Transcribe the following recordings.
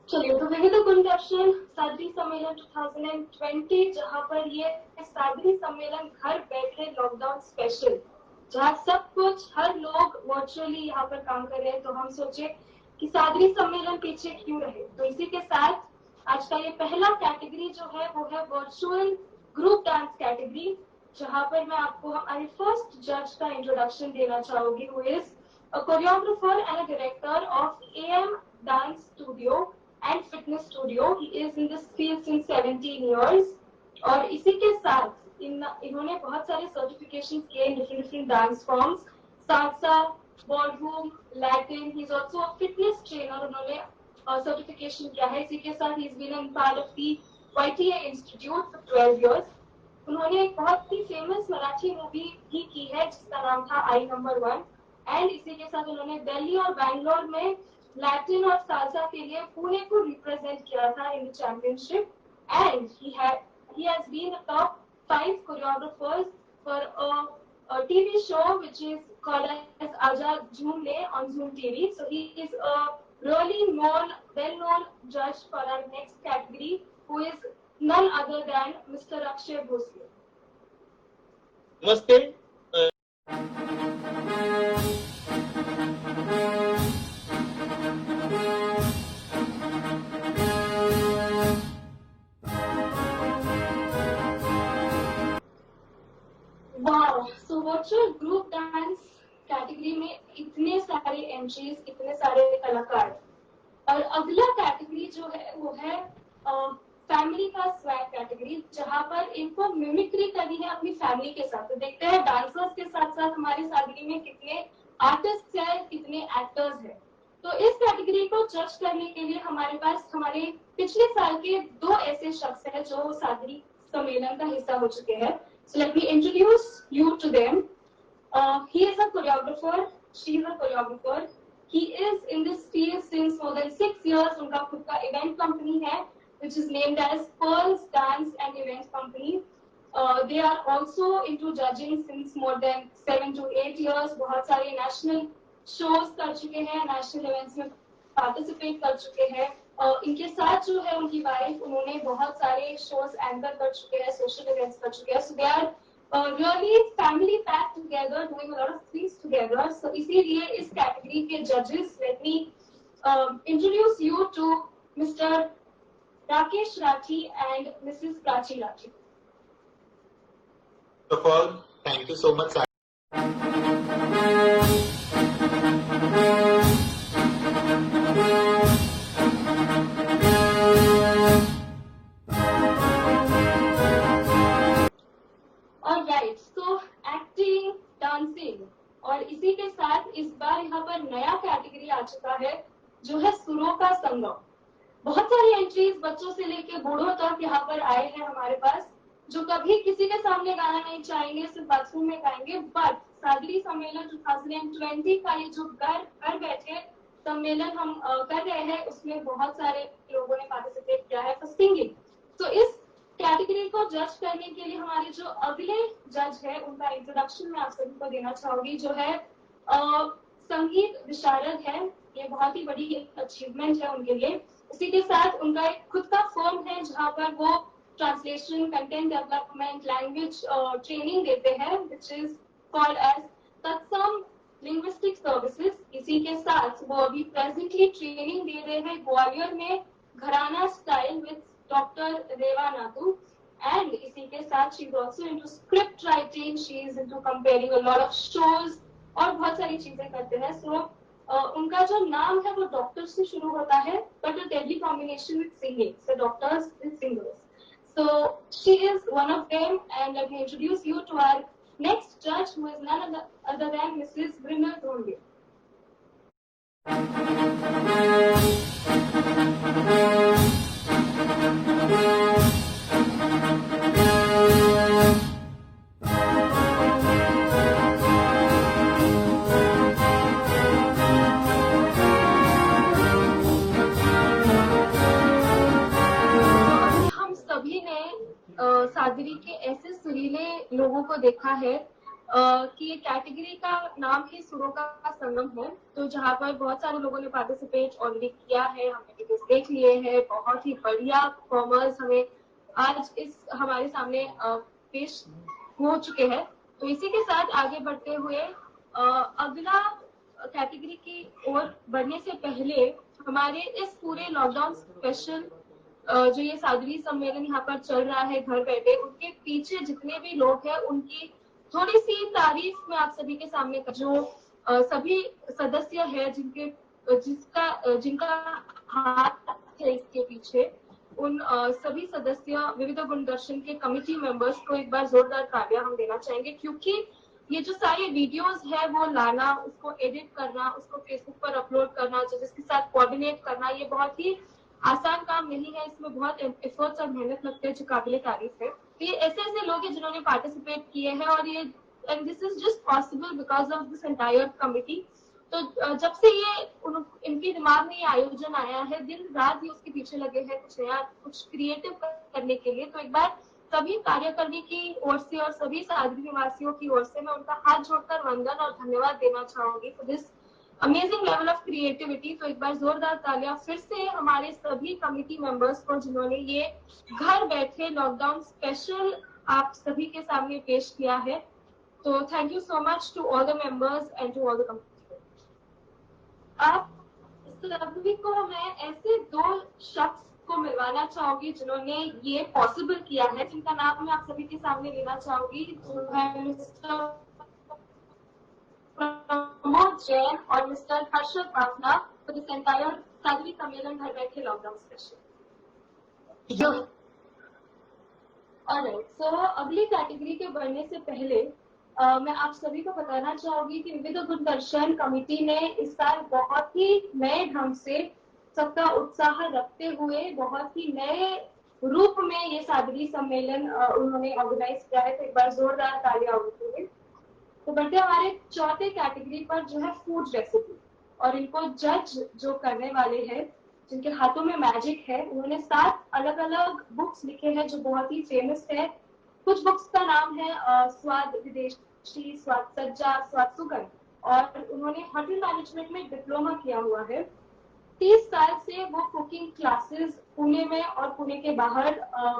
चलिए, तो वही तो कंडक्शन सादरी सम्मेलन 2020, जहां पर ये सादरी सम्मेलन घर बैठे लॉकडाउन स्पेशल, जहां सब कुछ हर लोग वर्चुअली यहाँ पर काम कर रहे हैं, तो हम सोचे कि सादरी सम्मेलन पीछे क्यों रहे। तो इसी के साथ आज का ये पहला कैटेगरी जो है वो है वर्चुअल ग्रुप डांस कैटेगरी, जहां पर मैं आपको हमारे फर्स्ट जज का इंट्रोडक्शन देना चाहूंगी, who is a choreographer and a director of AM Dance Studio and Fitness Studio. He is in this field since 17 years. और इसी के साथ इन्होंने बहुत सारे सर्टिफिकेशन किए in different dance forms, salsa, ballroom, Latin. He is also a fitness trainer, उन्होंने certification किया है। इसी के साथ he is been in part of the YTA institute for 12 years. उन्होंने एक बहुत ही फेमस मराठी मूवी भी की है जिसका नाम था आई नंबर 1। एंड इसी के साथ उन्होंने दिल्ली और बैंगलोर में लैटिन और सालसा के लिए पुणे को रिप्रेजेंट किया था in the championship. And he has been a top 5 choreographers for a TV show which is called as Aja Jhoom Le on Zoom TV. So he is a really well-known judge for our next category, who is none other than Mr. Akshay Bhosle. नमस्ते। वाह, so virtual group dance category में इतने सारे entries, इतने सारे कलाकार। और अगला कैटेगरी जो है वो है फैमिली का स्वैग कैटेगरी, जहां पर इनको मिमिक्री करनी है अपनी फैमिली के साथ। तो देखते हैं डांसर्स के साथ साथ हमारी सादगी में कितने आर्टिस्ट हैं, कितने एक्टर्स हैं। तो इस कैटेगरी को जज करने के लिए हमारे पास हमारे पिछले साल के 2 ऐसे शख्स हैं जो सादगी सम्मेलन का हिस्सा हो चुके हैं। So let me introduce you to them. He is a choreographer. She is a choreographer. He is in this field since more than 6 years. उनका खुद का event company है, which is named as Pearls Dance and Event Company. They are also into judging since more than 7 to 8 years. बहुत सारे national shows कर चुके हैं, national events में participate कर चुके हैं। इनके साथ जो है उनकी वाइफ, उन्होंने बहुत सारे शोज एंकर कर चुके हैं, सोशल इवेंट्स कर चुके हैं। So they are really family packed together, doing a lot of things together. So इसीलिए इस कैटेगरी के जजेस, let me introduce you to mister Rakesh Rathi and missus Prachi Rathi. First of all, thank you so much. Alright, so acting, dancing, और इसी के साथ इस बार यहाँ पर नया कैटेगरी आ चुका है जो है सुरों का संगम। बहुत सारी एंट्रीज बच्चों से लेके बूढ़ों तक यहाँ पर आए हैं हमारे पास, जो कभी किसी के सामने गाना नहीं चाहेंगे, सिर्फ बाथरूम में गाएंगे। बट सादरी सम्मेलन 2020 का ये जो घर बैठे सम्मेलन हम कर रहे हैं, उसमें बहुत सारे लोगों ने पार्टिसिपेट किया है फॉर सिंगिंग। तो इस कैटेगरी को जज करने के लिए हमारे जो अगले जज है उनका इंट्रोडक्शन मैं आप सभी को देना चाहूंगी, जो है संगीत विशारद है। ये बहुत ही बड़ी अचीवमेंट है उनके लिए। इसी के साथ उनका एक खुद का फर्म है जहां पर वो translation, content development, language training देते हैं, विच इज कॉल्ड एज तत्सम लिंग्विस्टिक सर्विसेज। इसी के साथ वो अभी प्रेजेंटली ट्रेनिंग दे रहे हैं ग्वालियर में घराना स्टाइल विद डॉक्टर रेवा नातू। एंड इसी के साथ she is also into script writing, she is into comparing a lot of shows और बहुत सारी चीजें करते हैं। सो उनका जो नाम है वो डॉक्टर से शुरू होता है, but a deadly combination with singing, so doctors with singers. So she is one of them, and let me introduce you to our next judge, who is none other than Mrs. Brimel Dhonde. Sadri के ऐसे सुरीले लोगों को देखा है कि ये category का नाम ही सुरों का संगम है। तो जहाँ पर बहुत सारे लोगों ने पार्टिसिपेट ऑलरेडी किया है, हमने डिस्कस देख लिए हैं, बहुत ही बढ़िया परफॉर्मर्स हमें आज इस हमारे सामने पेश हो चुके हैं। तो इसी के साथ आगे बढ़ते हुए अगला कैटेगरी की ओर बढ़ने से पहले हमारे इस पूरे लॉकडाउन स्पेशल जो ये सादरी सम्मेलन यहाँ पर चल रहा है घर बैठे, उनके पीछे जितने भी लोग हैं उनकी थोड़ी सी तारीफ मैं आप सभी के सामने जो सभी सदस्य है जिनका हाथ है इसके पीछे, उन सभी सदस्य विविध गुणदर्शन के कमिटी मेंबर्स को एक बार जोरदार तालियां हम देना चाहेंगे, क्योंकि ये जो सारे वीडियोस है वो लाना, उसको एडिट करना, उसको फेसबुक पर अपलोड करना, जिसके साथ कोऑर्डिनेट करना, ये बहुत ही आसान काम नहीं है। इसमें बहुत एफर्ट्स और मेहनत लगते हैं जो काबिल तारीफ है। तो ये ऐसे ऐसे लोग हैं जिन्होंने पार्टिसिपेट किए हैं और ये and this is just possible because of this entire committee. तो जब से ये इनके दिमाग में ये आयोजन आया है, दिन रात ये उसके पीछे लगे हैं कुछ नया, कुछ क्रिएटिव करने के लिए। तो एक बार सभी कार्यकर्मी की ओर से और सभी सादरी निवासियों की ओर से मैं उनका हाथ जोड़कर वंदन और धन्यवाद देना चाहूंगी for this amazing level of creativity. तो एक बार जोरदार तालियां फिर से हमारे सभी कमिटी मेंबर्स को जिन्होंने ये घर बैठे लॉकडाउन स्पेशल आप सभी के सामने पेश किया है। तो thank you so much to all the members and to all the committee. आप सभी को मैं ऐसे दो शख्स को मिलवाना चाहूंगी जिन्होंने ये पॉसिबल किया है, जिनका नाम मैं आप सभी के सामने लेना चाहूंगी, जो है मिस्टर प्रमोद जैन और mister Harshad Bafna for this entire Sadri सम्मेलन घर बैठे लॉकडाउन स्पेशल। ऑलराइट, सो अगली कैटेगरी के बढ़ने से पहले मैं आप सभी को बताना चाहूंगी कि विविध गुणदर्शन कमेटी ने इस साल बहुत ही नए ढंग से सबका उत्साह रखते हुए बहुत ही नए रूप में ये सादरी सम्मेलन उन्होंने ऑर्गेनाइज किया है। तो एक बार जोरदार तालियां होती हुए। तो बढ़ते हमारे चौथे कैटेगरी पर जो है फूड रेसिपी, और इनको जज जो करने वाले हैं जिनके हाथों में मैजिक है, उन्होंने 7 अलग अलग बुक्स लिखे हैं जो बहुत ही फेमस है। कुछ बुक्स का नाम है स्वाद विदेशी, स्वाद सज्जा, स्वाद सुगंध, और उन्होंने होटल मैनेजमेंट में डिप्लोमा किया हुआ है। 30 साल से वो कुकिंग क्लासेस पुणे में और पुणे के बाहर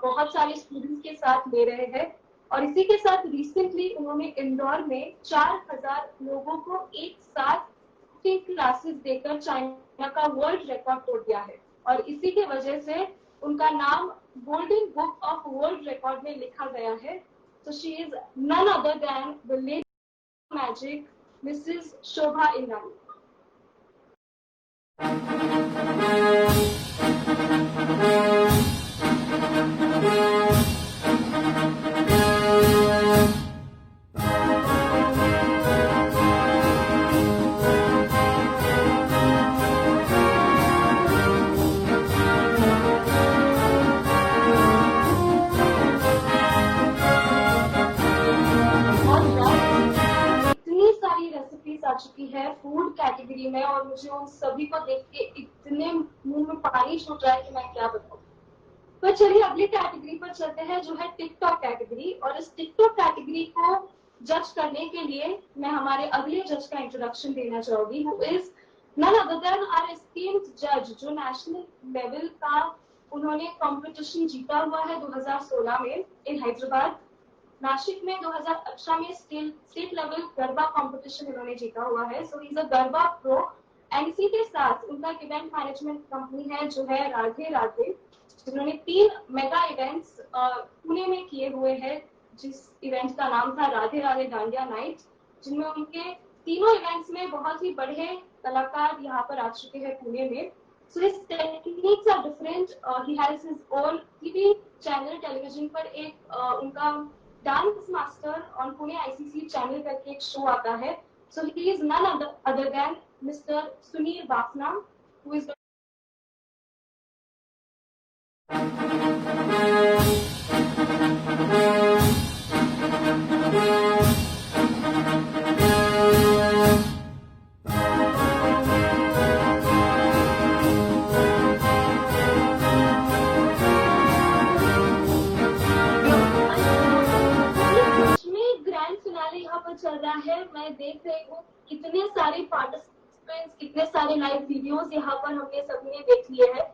बहुत सारे स्टूडेंट्स के साथ ले रहे हैं। और इसी के साथ रिसेंटली उन्होंने इंदौर में 4000 लोगों को एक साथ कुकिंग क्लासेस देकर चाइना का वर्ल्ड रिकॉर्ड तोड़ दिया है, और इसी के वजह से उनका नाम golden book of world record में लिखा गया है। So she is none other than the lady magic, Mrs. Shobha Indani. आ चुकी है फूड कैटेगरी में, और मुझे उन सभी को देख के इतने मुंह में पानी छूट रहा है कि मैं क्या बताऊं। तो चलिए अगली कैटेगरी पर चलते हैं जो है टिकटॉक कैटेगरी। और इस टिकटॉक कैटेगरी को जज करने के लिए मैं हमारे अगले जज का इंट्रोडक्शन देना चाहूंगी, who is none other than our esteemed जज, जो नेशनल लेवल का उन्होंने कंपटीशन जीता हुआ है 2016 में इन हैदराबाद। नासिक में 2018 में स्टेट लेवल गरबा कंपटीशन इन्होंने जीता हुआ है। So is a garba pro. And इसी के साथ उनका इवेंट मैनेजमेंट कंपनी है जो है राधे राधे, जिन्होंने 3 मेगा इवेंट्स पुणे में किए हुए हैं, जिस इवेंट का नाम था राधे राधे डांडिया नाइट, जिनमें उनके तीनों इवेंट्स में बहुत ही बड़े कलाकार यहाँ पर आ चुके हैं पुणे में। So his techniques are different. He has his own TV channel television पर एक उनका dance master on Pune ICC channel करके एक शो आता है। So he is none other than mister Sunil Bafna, who is चल रहा है। मैं देख रही हूँ कितने सारे पार्टिसिपेंट्स, कितने सारे लाइव वीडियोस यहाँ पर हमने सबने देख लिए हैं।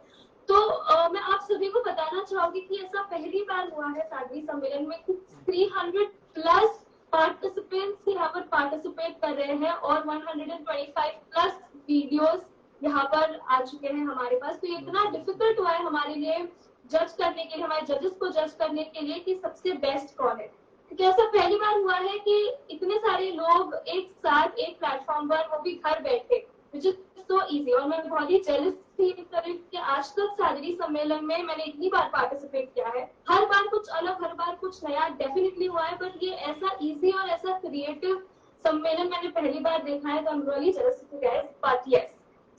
पाओगे कि ऐसा पहली बार हुआ है सादरी सम्मेलन में कि 300 प्लस पार्टिसिपेंट्स यहाँ पर पार्टिसिपेट कर रहे हैं और 125 प्लस वीडियोस यहाँ पर आ चुके हैं हमारे पास। तो ये इतना डिफिकल्ट हुआ है हमारे लिए जज करने के लिए, हमारे जजेस को जज करने के लिए कि सबसे बेस्ट कौन है, क्योंकि ऐसा पहली बार हुआ है कि इतने सारे लोग एक साथ एक प्लेटफॉर्म पर, वो भी घर बैठे, विच इज सो इजी। और मैं बहुत ही जेलस थी कि आज तक सादरी सम्मेलन में मैंने इतनी बार पार्टिसिपेट किया है, हर बार कुछ अलग, हर बार कुछ नया डेफिनेटली हुआ है, बट ये ऐसा इजी और ऐसा क्रिएटिव सम्मेलन मैंने पहली बार देखा है। तो I am really jealous guys, but yes,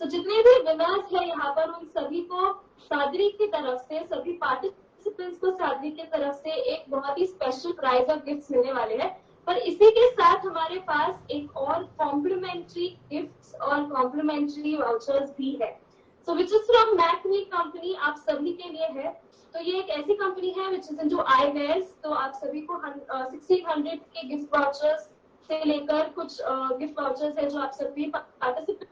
तो जितने भी विनर्स हैं यहाँ पर उन सभी को सादरी की तरफ से, सभी पार्टिसिपेंट्स को सादरी की तरफ से एक बहुत ही स्पेशल प्राइज और गिफ्ट मिलने वाले हैं। पर इसी के साथ हमारे पास एक और कॉम्प्लीमेंट्री गिफ्ट्स और कॉम्प्लीमेंट्री वाउचर्स भी है, सो विच इज फ्रॉम मैकमी कंपनी, आप सभी के लिए है। तो ये एक ऐसी कंपनी है which is into eyewears, तो आप सभी को 1600 के गिफ्ट वाउचर्स से लेकर कुछ गिफ्ट वाउचर्स है जो आप सभी पार्टिसिपेट